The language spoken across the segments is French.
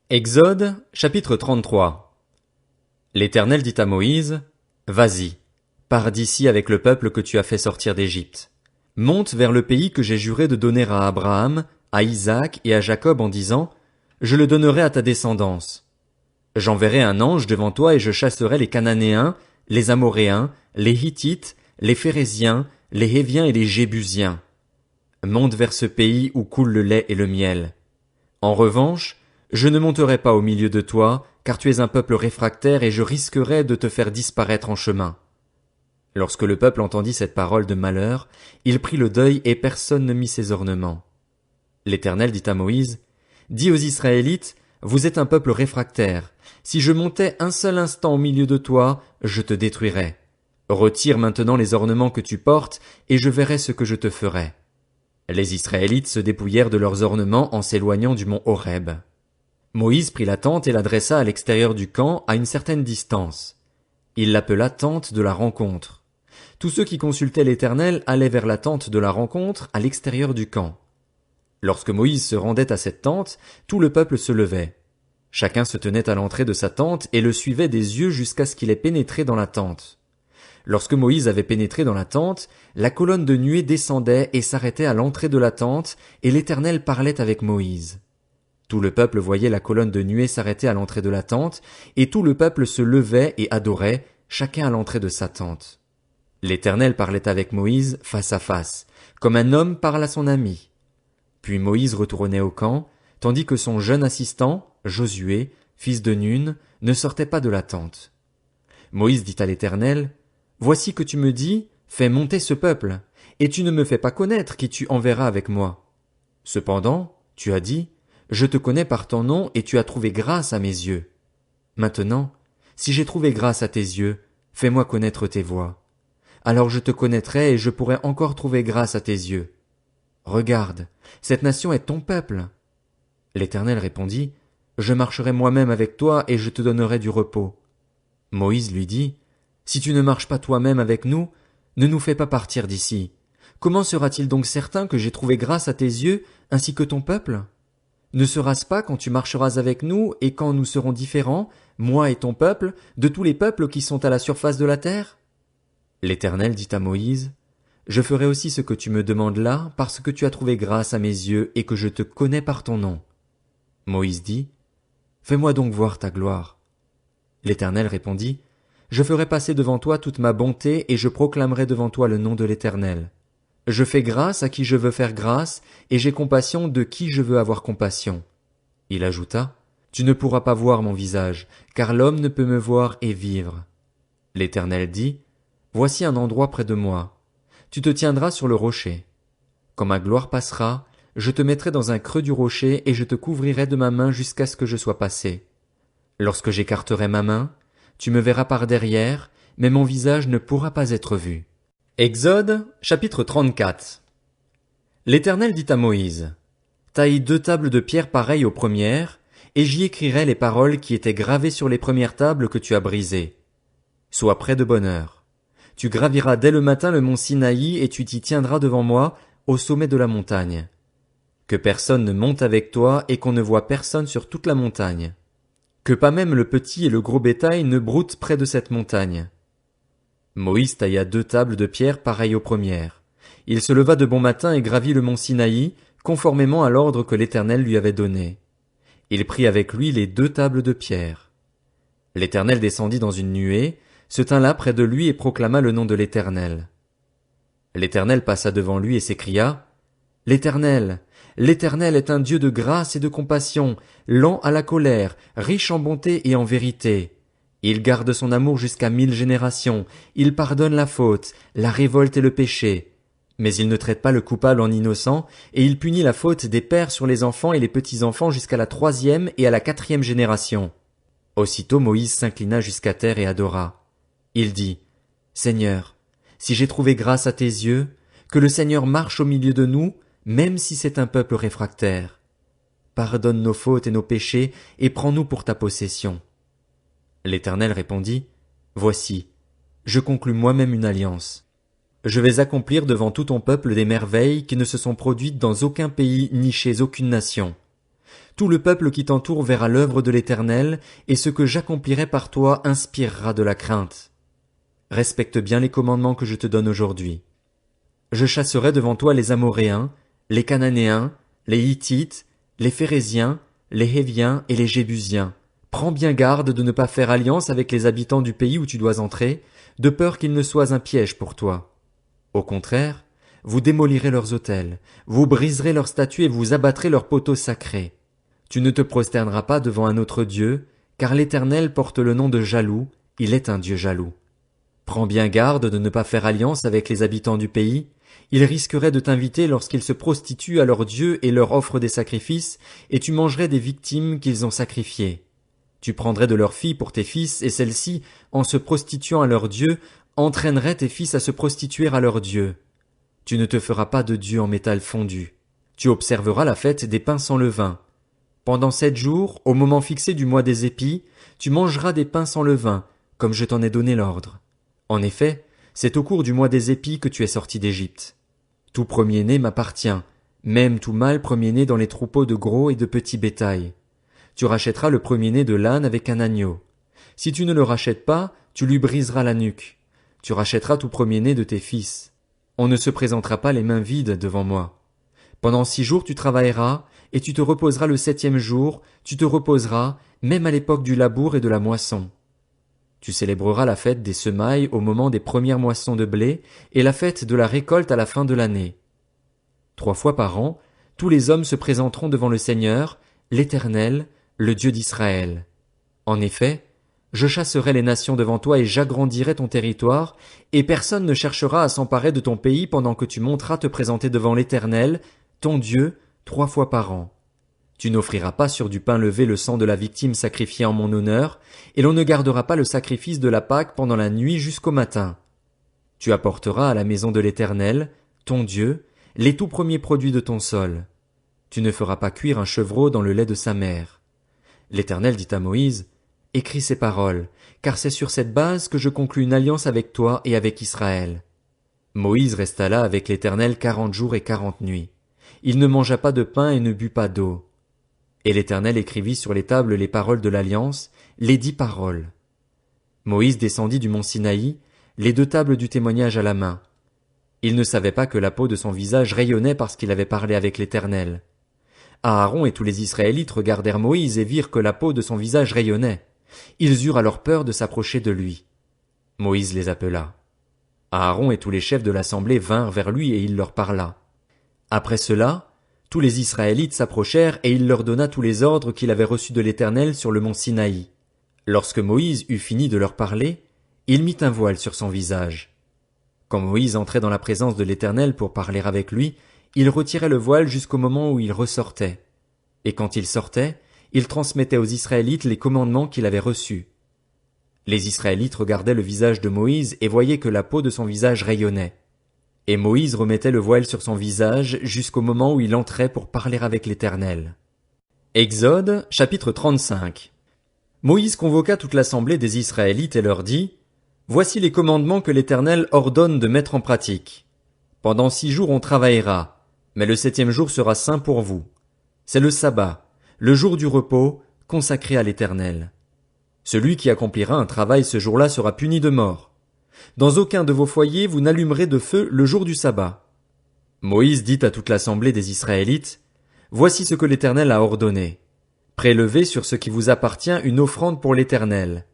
Exode, chapitre 33. L'Éternel dit à Moïse, vas-y, pars d'ici avec le peuple que tu as fait sortir d'Égypte. Monte vers le pays que j'ai juré de donner à Abraham, à Isaac et à Jacob en disant, je le donnerai à ta descendance. J'enverrai un ange devant toi et je chasserai les Cananéens, les Amoréens, les Hittites, les Phéréziens, les Héviens et les Jébusiens. Monte vers ce pays où coule le lait et le miel. En revanche, je ne monterai pas au milieu de toi, car tu es un peuple réfractaire et je risquerai de te faire disparaître en chemin. Lorsque le peuple entendit cette parole de malheur, il prit le deuil et personne ne mit ses ornements. L'Éternel dit à Moïse, dis aux Israélites, vous êtes un peuple réfractaire. Si je montais un seul instant au milieu de toi, je te détruirais. Retire maintenant les ornements que tu portes, et je verrai ce que je te ferai. Les Israélites se dépouillèrent de leurs ornements en s'éloignant du mont Horeb. Moïse prit la tente et la dressa à l'extérieur du camp à une certaine distance. Il l'appela tente de la rencontre. Tous ceux qui consultaient l'Éternel allaient vers la tente de la rencontre à l'extérieur du camp. Lorsque Moïse se rendait à cette tente, tout le peuple se levait. Chacun se tenait à l'entrée de sa tente et le suivait des yeux jusqu'à ce qu'il ait pénétré dans la tente. Lorsque Moïse avait pénétré dans la tente, la colonne de nuée descendait et s'arrêtait à l'entrée de la tente, et l'Éternel parlait avec Moïse. Tout le peuple voyait la colonne de nuée s'arrêter à l'entrée de la tente, et tout le peuple se levait et adorait, chacun à l'entrée de sa tente. L'Éternel parlait avec Moïse face à face, comme un homme parle à son ami. Puis Moïse retournait au camp, tandis que son jeune assistant, Josué, fils de Nun, ne sortait pas de la tente. Moïse dit à l'Éternel, voici que tu me dis, fais monter ce peuple, et tu ne me fais pas connaître qui tu enverras avec moi. Cependant, tu as dit, je te connais par ton nom et tu as trouvé grâce à mes yeux. Maintenant, si j'ai trouvé grâce à tes yeux, fais-moi connaître tes voies. Alors je te connaîtrai et je pourrai encore trouver grâce à tes yeux. Regarde, cette nation est ton peuple. L'Éternel répondit, je marcherai moi-même avec toi et je te donnerai du repos. Moïse lui dit, si tu ne marches pas toi-même avec nous, ne nous fais pas partir d'ici. Comment sera-t-il donc certain que j'ai trouvé grâce à tes yeux, ainsi que ton peuple? Ne sera-ce pas quand tu marcheras avec nous et quand nous serons différents, moi et ton peuple, de tous les peuples qui sont à la surface de la terre? L'Éternel dit à Moïse, je ferai aussi ce que tu me demandes là, parce que tu as trouvé grâce à mes yeux et que je te connais par ton nom. Moïse dit, fais-moi donc voir ta gloire. L'Éternel répondit, je ferai passer devant toi toute ma bonté et je proclamerai devant toi le nom de l'Éternel. Je fais grâce à qui je veux faire grâce, et j'ai compassion de qui je veux avoir compassion. Il ajouta, tu ne pourras pas voir mon visage, car l'homme ne peut me voir et vivre. L'Éternel dit, voici un endroit près de moi. Tu te tiendras sur le rocher. Quand ma gloire passera, je te mettrai dans un creux du rocher et je te couvrirai de ma main jusqu'à ce que je sois passé. Lorsque j'écarterai ma main, tu me verras par derrière, mais mon visage ne pourra pas être vu. Exode, chapitre 34. L'Éternel dit à Moïse, taille 2 tables de pierre pareilles aux premières, et j'y écrirai les paroles qui étaient gravées sur les premières tables que tu as brisées. Sois prêt de bonne heure. Tu graviras dès le matin le mont Sinaï et tu t'y tiendras devant moi, au sommet de la montagne. Que personne ne monte avec toi et qu'on ne voie personne sur toute la montagne. Que pas même le petit et le gros bétail ne broutent près de cette montagne. Moïse tailla 2 tables de pierre pareilles aux premières. Il se leva de bon matin et gravit le mont Sinaï, conformément à l'ordre que l'Éternel lui avait donné. Il prit avec lui les 2 tables de pierre. L'Éternel descendit dans une nuée, se tint là près de lui et proclama le nom de l'Éternel. L'Éternel passa devant lui et s'écria, l'Éternel, l'Éternel est un Dieu de grâce et de compassion, lent à la colère, riche en bonté et en vérité. Il garde son amour jusqu'à 1000 générations, il pardonne la faute, la révolte et le péché. Mais il ne traite pas le coupable en innocent, et il punit la faute des pères sur les enfants et les petits-enfants jusqu'à la 3e et à la 4e génération. Aussitôt Moïse s'inclina jusqu'à terre et adora. Il dit, Seigneur, si j'ai trouvé grâce à tes yeux, que le Seigneur marche au milieu de nous, même si c'est un peuple réfractaire. Pardonne nos fautes et nos péchés, et prends-nous pour ta possession. L'Éternel répondit, voici, je conclus moi-même une alliance. Je vais accomplir devant tout ton peuple des merveilles qui ne se sont produites dans aucun pays ni chez aucune nation. Tout le peuple qui t'entoure verra l'œuvre de l'Éternel, et ce que j'accomplirai par toi inspirera de la crainte. Respecte bien les commandements que je te donne aujourd'hui. Je chasserai devant toi les Amoréens, les Cananéens, les Hittites, les Phéréziens, les Héviens et les Jébusiens. Prends bien garde de ne pas faire alliance avec les habitants du pays où tu dois entrer, de peur qu'ils ne soient un piège pour toi. Au contraire, vous démolirez leurs autels, vous briserez leurs statues et vous abattrez leurs poteaux sacrés. Tu ne te prosterneras pas devant un autre Dieu, car l'Éternel porte le nom de jaloux, il est un Dieu jaloux. Prends bien garde de ne pas faire alliance avec les habitants du pays, ils risqueraient de t'inviter lorsqu'ils se prostituent à leurs dieux et leur offrent des sacrifices, et tu mangerais des victimes qu'ils ont sacrifiées. Tu prendrais de leurs filles pour tes fils, et celles-ci, en se prostituant à leurs dieux, entraîneraient tes fils à se prostituer à leurs dieux. Tu ne te feras pas de dieu en métal fondu. Tu observeras la fête des pains sans levain. Pendant 7 jours, au moment fixé du mois des épis, tu mangeras des pains sans levain, comme je t'en ai donné l'ordre. En effet, c'est au cours du mois des épis que tu es sorti d'Égypte. Tout premier-né m'appartient, même tout mâle premier-né dans les troupeaux de gros et de petits bétail. Tu rachèteras le premier-né de l'âne avec un agneau. Si tu ne le rachètes pas, tu lui briseras la nuque. Tu rachèteras tout premier-né de tes fils. On ne se présentera pas les mains vides devant moi. Pendant 6 jours tu travailleras, et tu te reposeras le 7e jour, tu te reposeras, même à l'époque du labour et de la moisson. Tu célébreras la fête des semailles au moment des premières moissons de blé, et la fête de la récolte à la fin de l'année. 3 fois par an, tous les hommes se présenteront devant le Seigneur, l'Éternel, le Dieu d'Israël. En effet, je chasserai les nations devant toi et j'agrandirai ton territoire, et personne ne cherchera à s'emparer de ton pays pendant que tu monteras te présenter devant l'Éternel, ton Dieu, 3 fois par an. Tu n'offriras pas sur du pain levé le sang de la victime sacrifiée en mon honneur, et l'on ne gardera pas le sacrifice de la Pâque pendant la nuit jusqu'au matin. Tu apporteras à la maison de l'Éternel, ton Dieu, les tout premiers produits de ton sol. Tu ne feras pas cuire un chevreau dans le lait de sa mère. L'Éternel dit à Moïse, « Écris ces paroles, car c'est sur cette base que je conclus une alliance avec toi et avec Israël. » Moïse resta là avec l'Éternel 40 jours et 40 nuits. Il ne mangea pas de pain et ne but pas d'eau. Et l'Éternel écrivit sur les tables les paroles de l'alliance, les 10 paroles. Moïse descendit du mont Sinaï, les 2 tables du témoignage à la main. Il ne savait pas que la peau de son visage rayonnait parce qu'il avait parlé avec l'Éternel. Aaron et tous les Israélites regardèrent Moïse et virent que la peau de son visage rayonnait. Ils eurent alors peur de s'approcher de lui. Moïse les appela. Aaron et tous les chefs de l'assemblée vinrent vers lui et il leur parla. Après cela, tous les Israélites s'approchèrent et il leur donna tous les ordres qu'il avait reçus de l'Éternel sur le mont Sinaï. Lorsque Moïse eut fini de leur parler, il mit un voile sur son visage. Quand Moïse entrait dans la présence de l'Éternel pour parler avec lui, il retirait le voile jusqu'au moment où il ressortait. Et quand il sortait, il transmettait aux Israélites les commandements qu'il avait reçus. Les Israélites regardaient le visage de Moïse et voyaient que la peau de son visage rayonnait. Et Moïse remettait le voile sur son visage jusqu'au moment où il entrait pour parler avec l'Éternel. Exode, chapitre 35. Moïse convoqua toute l'assemblée des Israélites et leur dit, « Voici les commandements que l'Éternel ordonne de mettre en pratique. Pendant 6 jours on travaillera, mais le 7e jour sera saint pour vous. C'est le sabbat, le jour du repos, consacré à l'Éternel. Celui qui accomplira un travail ce jour-là sera puni de mort. Dans aucun de vos foyers vous n'allumerez de feu le jour du sabbat. » Moïse dit à toute l'assemblée des Israélites, « Voici ce que l'Éternel a ordonné. Prélevez sur ce qui vous appartient une offrande pour l'Éternel.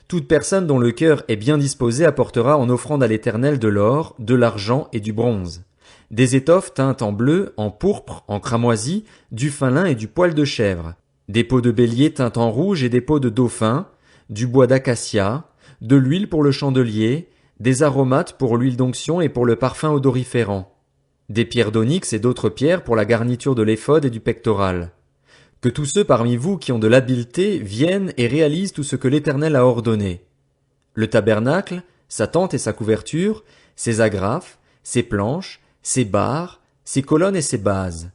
Toute personne dont le cœur est bien disposé apportera en offrande à l'Éternel de l'or, de l'argent et du bronze, des étoffes teintes en bleu, en pourpre, en cramoisi, du fin lin et du poil de chèvre, des peaux de bélier teintes en rouge et des peaux de dauphin, du bois d'acacia, de l'huile pour le chandelier, des aromates pour l'huile d'onction et pour le parfum odoriférant, des pierres d'onyx et d'autres pierres pour la garniture de l'éphod et du pectoral. Que tous ceux parmi vous qui ont de l'habileté viennent et réalisent tout ce que l'Éternel a ordonné. Le tabernacle, sa tente et sa couverture, ses agrafes, ses planches, ses barres, ses colonnes et ses bases,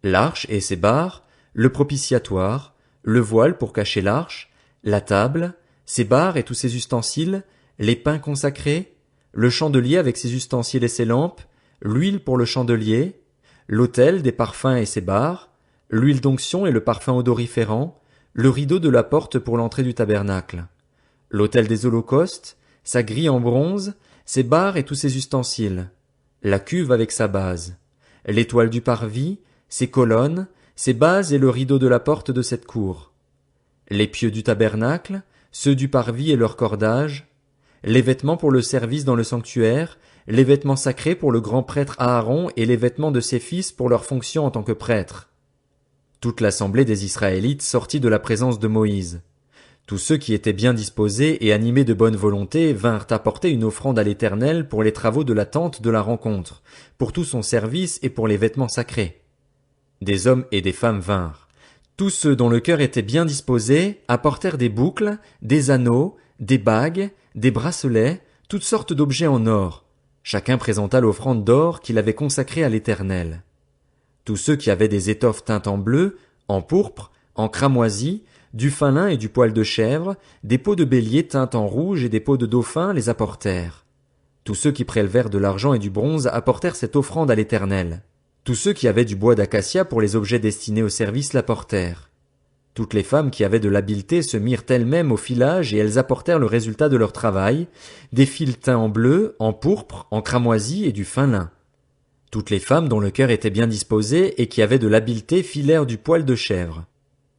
l'arche et ses barres, le propitiatoire, le voile pour cacher l'arche, la table, ses barres et tous ses ustensiles, les pains consacrés, le chandelier avec ses ustensiles et ses lampes, l'huile pour le chandelier, l'autel des parfums et ses barres, l'huile d'onction et le parfum odoriférant, le rideau de la porte pour l'entrée du tabernacle, l'autel des holocaustes, sa grille en bronze, ses barres et tous ses ustensiles, la cuve avec sa base, l'étoile du parvis, ses colonnes, ses bases et le rideau de la porte de cette cour, les pieux du tabernacle, ceux du parvis et leurs cordages, les vêtements pour le service dans le sanctuaire, les vêtements sacrés pour le grand prêtre Aaron et les vêtements de ses fils pour leur fonction en tant que prêtres. Toute l'assemblée des Israélites sortit de la présence de Moïse. Tous ceux qui étaient bien disposés et animés de bonne volonté vinrent apporter une offrande à l'Éternel pour les travaux de la tente de la rencontre, pour tout son service et pour les vêtements sacrés. Des hommes et des femmes vinrent. Tous ceux dont le cœur était bien disposé apportèrent des boucles, des anneaux, des bagues, des bracelets, toutes sortes d'objets en or. Chacun présenta l'offrande d'or qu'il avait consacrée à l'Éternel. Tous ceux qui avaient des étoffes teintes en bleu, en pourpre, en cramoisi, du fin lin et du poil de chèvre, des peaux de bélier teintes en rouge et des peaux de dauphin les apportèrent. Tous ceux qui prélevèrent de l'argent et du bronze apportèrent cette offrande à l'Éternel. Tous ceux qui avaient du bois d'acacia pour les objets destinés au service l'apportèrent. Toutes les femmes qui avaient de l'habileté se mirent elles-mêmes au filage et elles apportèrent le résultat de leur travail, des fils teints en bleu, en pourpre, en cramoisi et du fin lin. Toutes les femmes dont le cœur était bien disposé et qui avaient de l'habileté filèrent du poil de chèvre.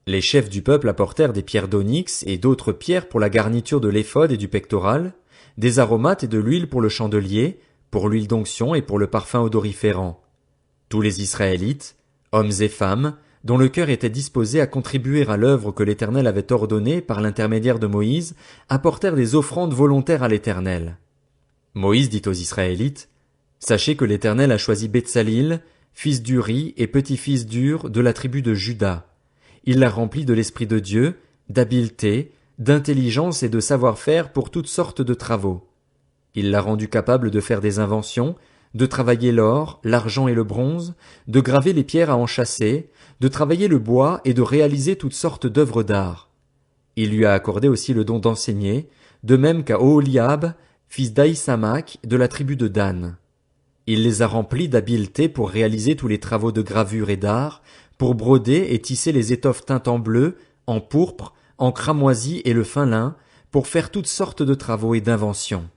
Les chefs du peuple apportèrent des pierres d'onyx et d'autres pierres pour la garniture de l'éphod et du pectoral, des aromates et de l'huile pour le chandelier, pour l'huile d'onction et pour le parfum odoriférant. Tous les Israélites, hommes et femmes, dont le cœur était disposé à contribuer à l'œuvre que l'Éternel avait ordonnée par l'intermédiaire de Moïse, apportèrent des offrandes volontaires à l'Éternel. Moïse dit aux Israélites, « Sachez que l'Éternel a choisi Betsalil, fils d'Uri et petit-fils d'Ur de la tribu de Juda. Il l'a rempli de l'Esprit de Dieu, d'habileté, d'intelligence et de savoir-faire pour toutes sortes de travaux. Il l'a rendu capable de faire des inventions, de travailler l'or, l'argent et le bronze, de graver les pierres à enchâsser, de travailler le bois et de réaliser toutes sortes d'œuvres d'art. Il lui a accordé aussi le don d'enseigner, de même qu'à Oholiab, fils d'Ahisamach, de la tribu de Dan. Il les a remplis d'habileté pour réaliser tous les travaux de gravure et d'art, pour broder et tisser les étoffes teintes en bleu, en pourpre, en cramoisi et le fin lin, pour faire toutes sortes de travaux et d'inventions.